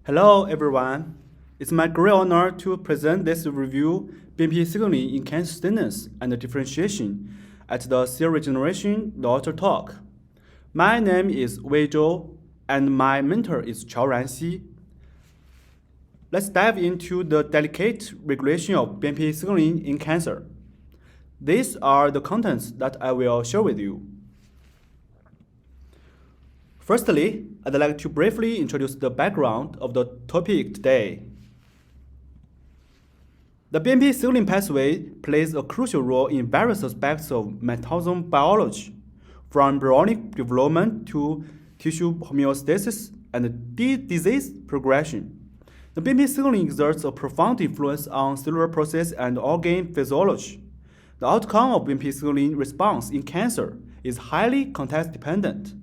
Hello, everyone. It's my great honor to present this review BMP signaling in cancer stemness and differentiation at the Cell Regeneration Doctor Talk. My name is Wei Zhou, and my mentor is Chao Ranxi. Let's dive into the delicate regulation of BMP signaling in cancer. These are the contents that I will share with you. Firstly, I'd like to briefly introduce the background of the topic today. The BMP signaling pathway plays a crucial role in various aspects of metabolism biology, from embryonic development to tissue homeostasis and disease progression. The BMP signaling exerts a profound influence on cellular process and organ physiology. The outcome of BMP signaling response in cancer is highly context-dependent.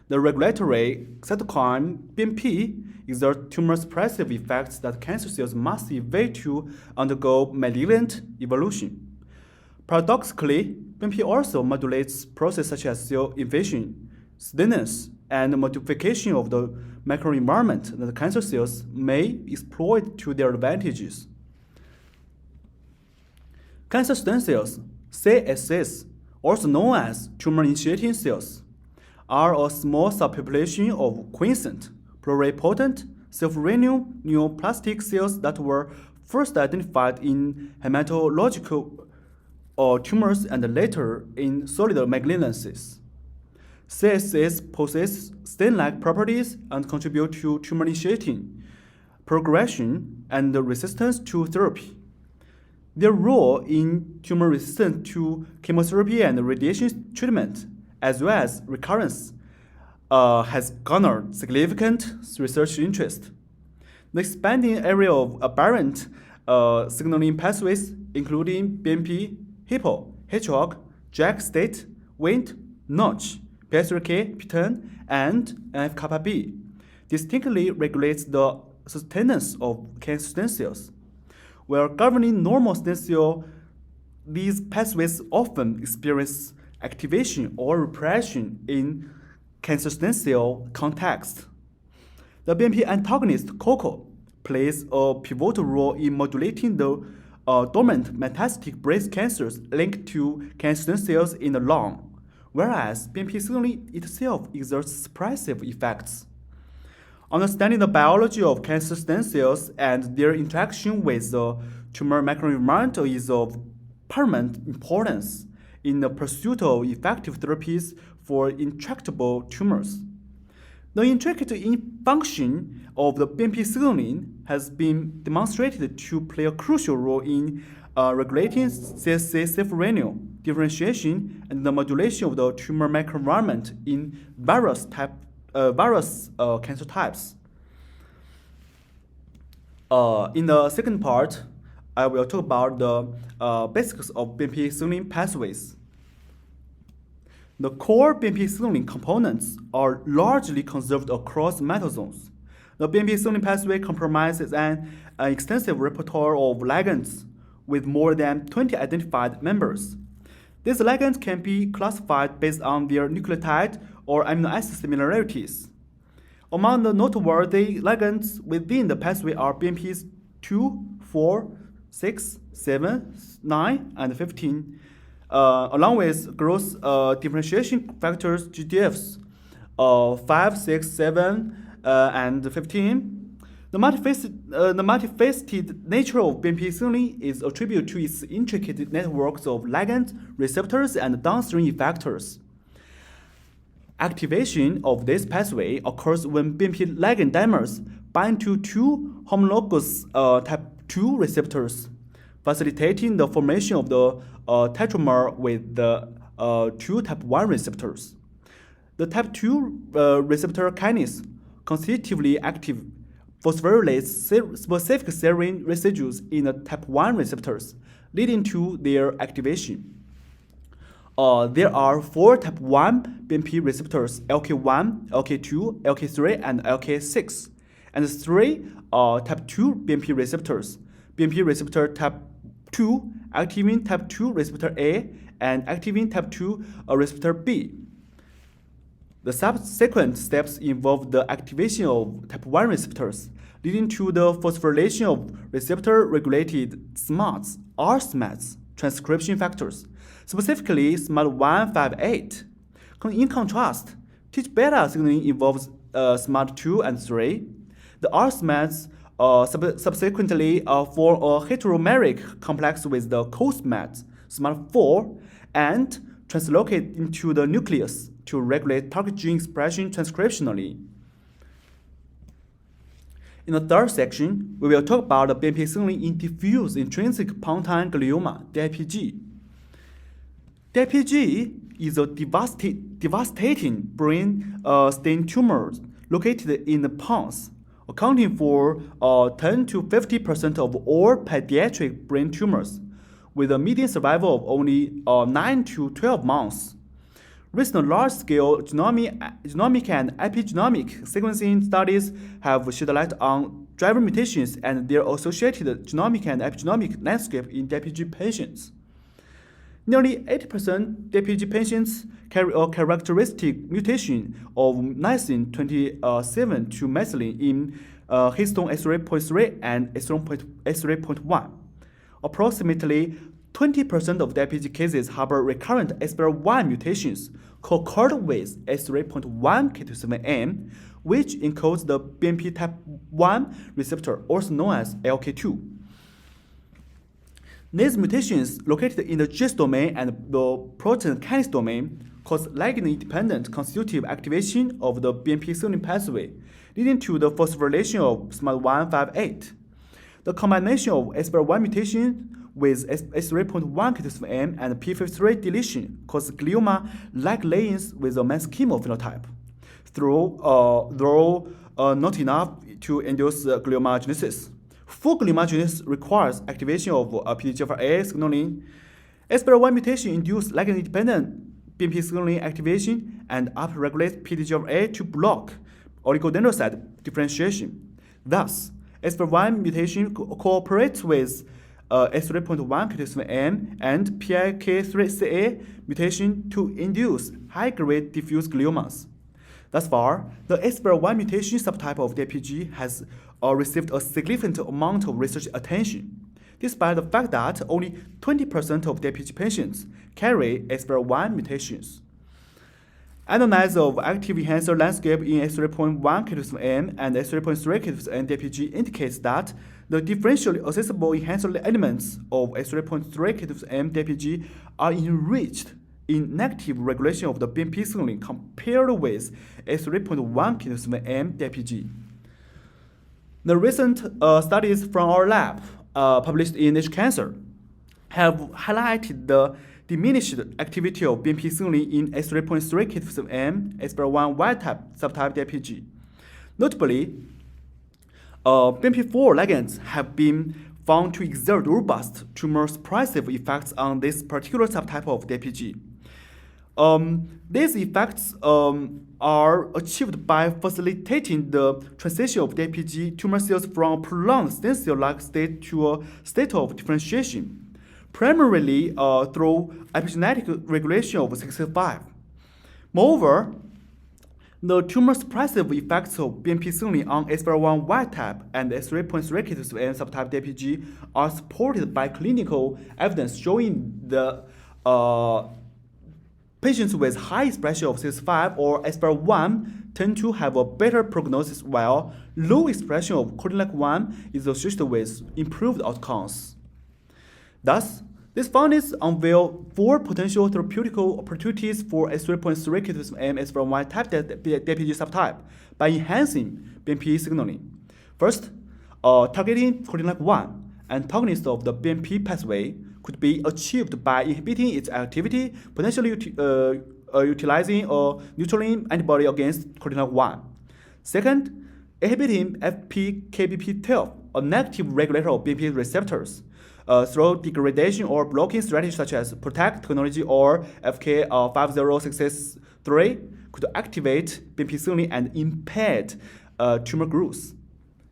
The regulatory cytokine BMP exerts tumor suppressive effects that cancer cells must evade to undergo malignant evolution. Paradoxically, BMP also modulates processes such as cell invasion, stemness, and modification of the microenvironment that cancer cells may exploit to their advantages. Cancer stem cells, CSCs, also known as tumor-initiating cells, are a small subpopulation of quiescent, pluripotent, self-renewing neoplastic cells that were first identified in hematological tumors and later in solid malignancies. CSCs possess stain-like properties and contribute to tumor initiating, progression, and resistance to therapy. Their role in tumor resistance to chemotherapy and radiation treatment, as well as recurrence, has garnered significant research interest. The expanding area of aberrant signaling pathways, including BMP, Hippo, Hedgehog, Jack State, Wnt, Notch, PI3K, P10, and NF-kappa-B, distinctly regulates the sustenance of cancer stem cells. While governing normal stem cell, these pathways often experience activation or repression in cancer stem cell context. The BMP antagonist COCO plays a pivotal role in modulating the dormant metastatic breast cancers linked to cancer stem cells in the lung, whereas BMP signaling itself exerts suppressive effects. Understanding the biology of cancer stem cells and their interaction with the tumor microenvironment is of paramount importance in the pursuit of effective therapies for intractable tumors. The intricate function of the BMP signaling has been demonstrated to play a crucial role in regulating CSC self-renewal, differentiation, and the modulation of the tumor microenvironment in various cancer types. In the second part, I will talk about the basics of BMP signaling pathways. The core BMP signaling components are largely conserved across metazones. The BMP signaling pathway comprises an extensive repertoire of ligands with more than 20 identified members. These ligands can be classified based on their nucleotide or amino acid similarities. Among the noteworthy ligands within the pathway are BMPs 2, 4, 6, 7, 9, and 15, along with growth differentiation factors GDFs 5, 6, 7, and 15. The multifaceted nature of BMP signaling is attributed to its intricate networks of ligands, receptors, and downstream effectors. Activation of this pathway occurs when BMP ligand dimers bind to two homologous type 2 receptors, facilitating the formation of the tetramer with the two type 1 receptors. The type 2 receptor kinase constitutively active phosphorylates specific serine residues in the type 1 receptors, leading to their activation. There are 4 type 1 BMP receptors, LK1, LK2, LK3, and LK6, and 3 type 2 BMP receptors, BMP receptor type 2, activin type 2 receptor A, and activin type 2 receptor B. The subsequent steps involve the activation of type 1 receptors, leading to the phosphorylation of receptor-regulated SMARTs or SMATs transcription factors, specifically SMART158. In contrast, TH-beta signaling involves SMART2 and 3. The RSMATs subsequently form a heteromeric complex with the co-SMAT, SMART4, and translocate into the nucleus to regulate target gene expression transcriptionally. In the third section, we will talk about the BMP signaling in diffuse intrinsic pontine glioma, DIPG. DIPG is a devastating brain stain tumor located in the pons, accounting for 10 to 50% of all pediatric brain tumors, with a median survival of only 9 to 12 months. Recent large-scale genomic and epigenomic sequencing studies have shed light on driver mutations and their associated genomic and epigenomic landscape in DIPG patients. Nearly 80% DIPG patients carry a characteristic mutation of lysine 27 to methylene in histone S3.3 and S3.1. Approximately 20% of DIPG cases harbor recurrent SBR1 mutations co-occurred with S3.1K27M, which encodes the BMP type 1 receptor, also known as LK2. These mutations located in the GIS domain and the protein kinase domain cause ligand-independent constitutive activation of the BMP signaling pathway, leading to the phosphorylation of SMART158. The combination of SBR1 mutation with S3.1K27M and P53 deletion causes glioma-like lesions with a mass chemo phenotype, though not enough to induce gliomagenesis. Full gliomagenesis requires activation of PDGFR signaling. SBR1 mutation induces ligand-independent BMP signaling activation and upregulates PDGFR to block oligodendrocyte differentiation. Thus, SBR1 mutation cooperates with S3.1K27M and PIK3CA mutation to induce high-grade diffuse gliomas. Thus far, the SBR1 mutation subtype of DIPG has received a significant amount of research attention, despite the fact that only 20% of DIPG patients carry SBR1 mutations. Analysis of active enhancer landscape in S3.1K27M and S3.3K27M DIPG indicates that the differentially accessible enhancer elements of S3.3K27M DIPG are enriched in negative regulation of the BMP signaling compared with S3.1K27M DIPG. The recent studies from our lab, published in Nature Cancer, have highlighted the diminished activity of BMP signaling in S3.3K27M, SBR1 wild-type subtype DIPG. Notably, BMP4 ligands have been found to exert robust tumor suppressive effects on this particular subtype of DIPG. These effects are achieved by facilitating the transition of DIPG tumor cells from a prolonged stem cell-like state to a state of differentiation, primarily through epigenetic regulation of CXCL5. Moreover, the tumor suppressive effects of BMP signaling on SBR1 wild-type and S3.3K27M subtype DIPG are supported by clinical evidence showing the patients with high expression of CXCL5 or SBR1 tend to have a better prognosis, while low expression of Claudin-1 is associated with improved outcomes. Thus, these findings unveil 4 potential therapeutic opportunities for S3.3K27M SBR1 type DIPG subtype by enhancing BMP signaling. First, targeting Claudin-1, antagonist of the BMP pathway, could be achieved by inhibiting its activity, potentially utilizing a neutralizing antibody against Claudin-1. Second, inhibiting FP-KBP12, a negative regulator of BMP receptors, through degradation or blocking strategies such as PROTECT technology or FK5063 could activate BMP signaling and impede tumor growth.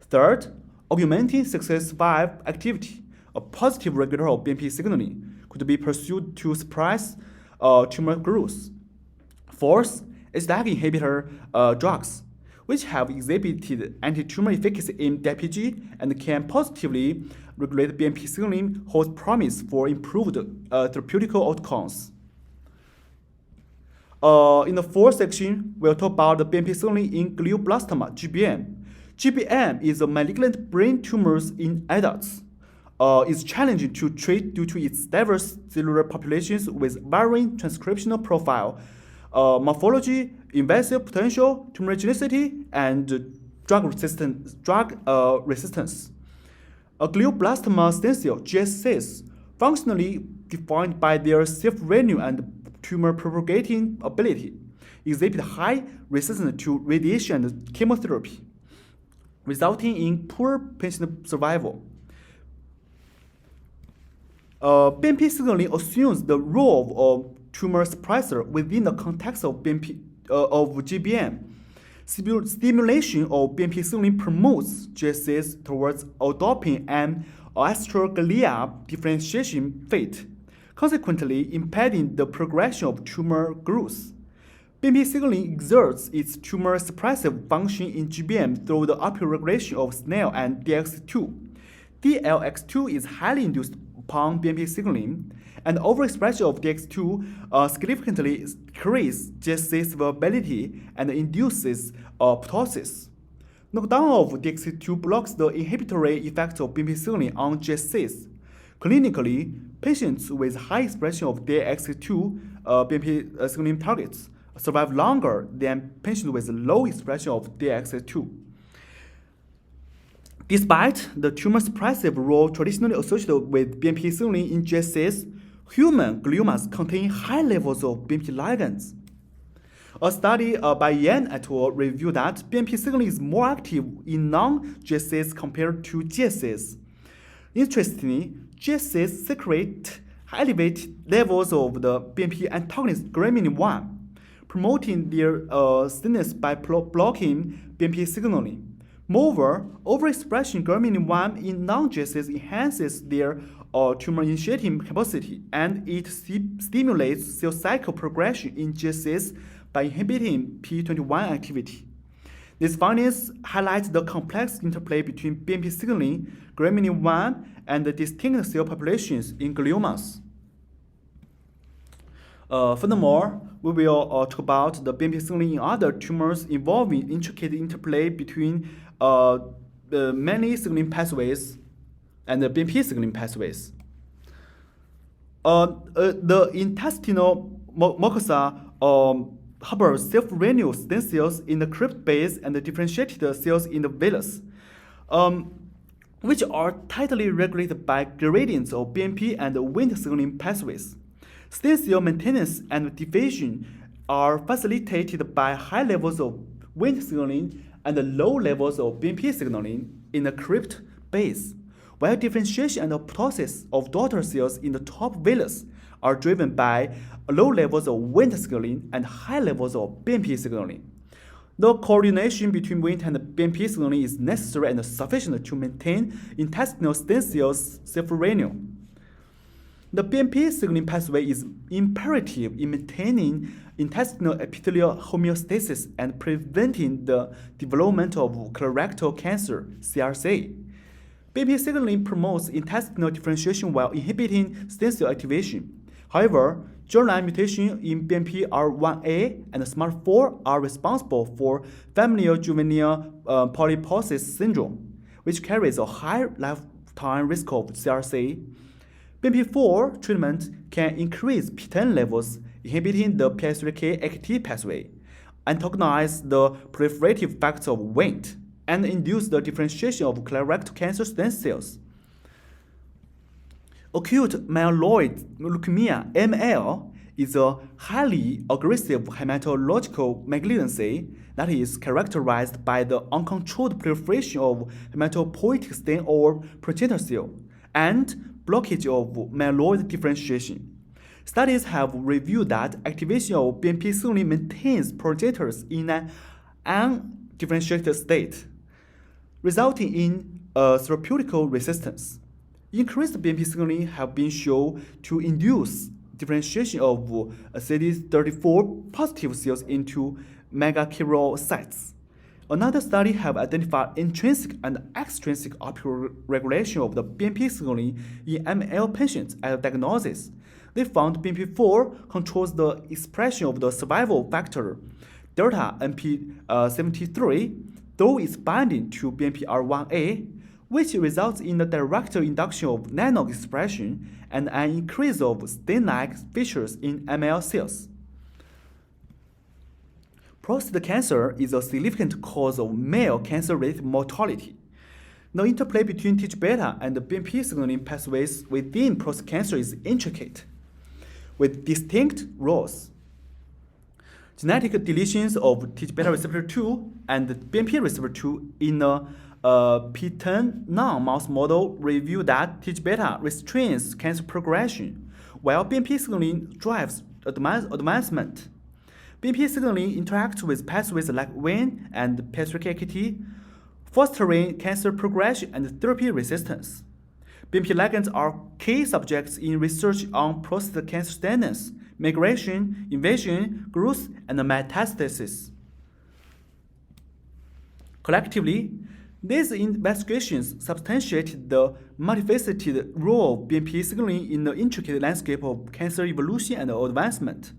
Third, augmenting CXCL5 activity, a positive regulator of BMP signaling, could be pursued to suppress tumor growth. Fourth, HDAC inhibitor drugs, which have exhibited anti-tumor efficacy in DIPG and can positively regulate BMP signaling, holds promise for improved therapeutic outcomes. In the fourth section, we'll talk about the BMP signaling in glioblastoma, GBM. GBM is a malignant brain tumors in adults. It's challenging to treat due to its diverse cellular populations with varying transcriptional profile, morphology, invasive potential, tumorigenicity, and drug resistance. A glioblastoma stem cell, GSCs, functionally defined by their self-renew and tumor-propagating ability, exhibit high resistance to radiation and chemotherapy, resulting in poor patient survival. BMP signaling assumes the role of tumor suppressor within the context of GBM. Stimulation of BMP signaling promotes GSCs towards adopting an astroglia differentiation fate, consequently impeding the progression of tumor growth. BMP signaling exerts its tumor suppressive function in GBM through the upregulation of SNEL and DX2. DLX2 is highly induced upon BMP signaling, and overexpression of DX2 significantly increases GSC survivability and induces apoptosis. Knockdown of DX2 blocks the inhibitory effect of BMP signaling on GSCs. Clinically, patients with high expression of DX2 BMP signaling targets survive longer than patients with low expression of DX2. Despite the tumor suppressive role traditionally associated with BMP signaling in GSCs, human gliomas contain high levels of BMP ligands. A study by Yan et al. Revealed that BMP signaling is more active in non-GSCs compared to GSCs. Interestingly, GSCs secrete elevated levels of the BMP antagonist graminin-1, promoting their stemness by blocking BMP signaling. Moreover, overexpression graminin-1 in non-GSCs enhances their tumor-initiating capacity, and it stimulates cell cycle progression in GSCs by inhibiting P21 activity. These findings highlight the complex interplay between BMP signaling, graminin-1, and the distinct cell populations in gliomas. Furthermore, we will talk about the BMP signaling in other tumors involving intricate interplay between many signaling pathways and the BMP signaling pathways. The intestinal mucosa harbors self-renewal stem cells in the crypt base and the differentiated cells in the villus, which are tightly regulated by gradients of BMP and Wnt signaling pathways. Stem cell maintenance and division are facilitated by high levels of Wnt signaling and low levels of BMP signaling in the crypt base, while differentiation and apoptosis of daughter cells in the top villus are driven by low levels of Wnt signaling and high levels of BMP signaling. The coordination between Wnt and BMP signaling is necessary and sufficient to maintain intestinal stem cells self-renewal. The BMP signaling pathway is imperative in maintaining intestinal epithelial homeostasis and preventing the development of colorectal cancer, CRC. BMP signaling promotes intestinal differentiation while inhibiting stem cell activation. However, germline mutations in BMPR1A and SMART4 are responsible for familial juvenile polyposis syndrome, which carries a high lifetime risk of CRC. BMP4 treatment can increase P10 levels, inhibiting the PI3K AKT pathway, antagonize the proliferative effects of Wnt, and induce the differentiation of colorectal cancer stem cells. Acute myeloid leukemia (ML) is a highly aggressive hematological malignancy that is characterized by the uncontrolled proliferation of hematopoietic stem or progenitor cell and blockage of myeloid differentiation. Studies have revealed that activation of BMP signaling maintains progenitors in an undifferentiated state, resulting in therapeutic resistance. Increased BMP signaling have been shown to induce differentiation of CD34 positive cells into megakaryocytes, Another study have identified intrinsic and extrinsic upregulation of the BMP signaling in ML patients as a diagnosis. They found BMP4 controls the expression of the survival factor delta NP73, though it's binding to BMPR1A, which results in the direct induction of NANOG expression and an increase of stain-like features in ML cells. Prostate cancer is a significant cause of male cancer-related mortality. The interplay between TH-beta and the BMP signaling pathways within prostate cancer is intricate, with distinct roles. Genetic deletions of TH-beta receptor 2 and BMP receptor 2 in a P10 non-mouse model reveal that TH-beta restrains cancer progression, while BMP signaling drives advancement. BMP signaling interacts with pathways like WNT and PI3K-AKT, fostering cancer progression and therapy resistance. BMP ligands are key subjects in research on prostate cancer stemness, migration, invasion, growth, and metastasis. Collectively, these investigations substantiate the multifaceted role of BMP signaling in the intricate landscape of cancer evolution and advancement.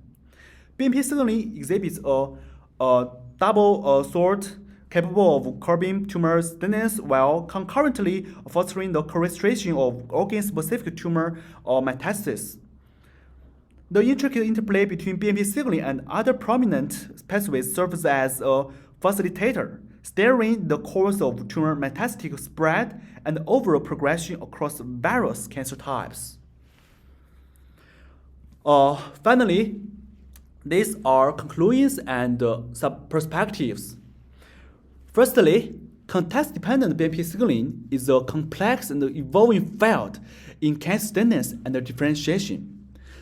BMP signaling exhibits a double sword capable of curbing tumor stemness while concurrently fostering the co-restoration of organ-specific tumor or metastasis. The intricate interplay between BMP signaling and other prominent pathways serves as a facilitator, steering the course of tumor metastatic spread and overall progression across various cancer types. Finally, these are conclusions and sub-perspectives. Firstly, context-dependent BMP signaling is a complex and evolving field in cancer stemness and differentiation.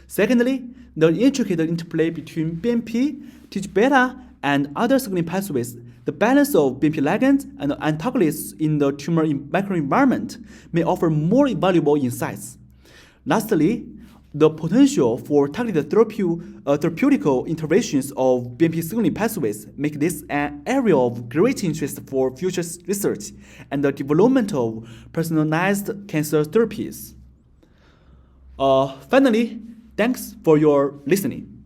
Secondly, the intricate interplay between BMP, TH-beta, and other signaling pathways, the balance of BMP ligands and antagonists in the tumor microenvironment may offer more valuable insights. Lastly, the potential for targeted therapeutical interventions of BMP signaling pathways make this an area of great interest for future research and the development of personalized cancer therapies. Finally, thanks for your listening.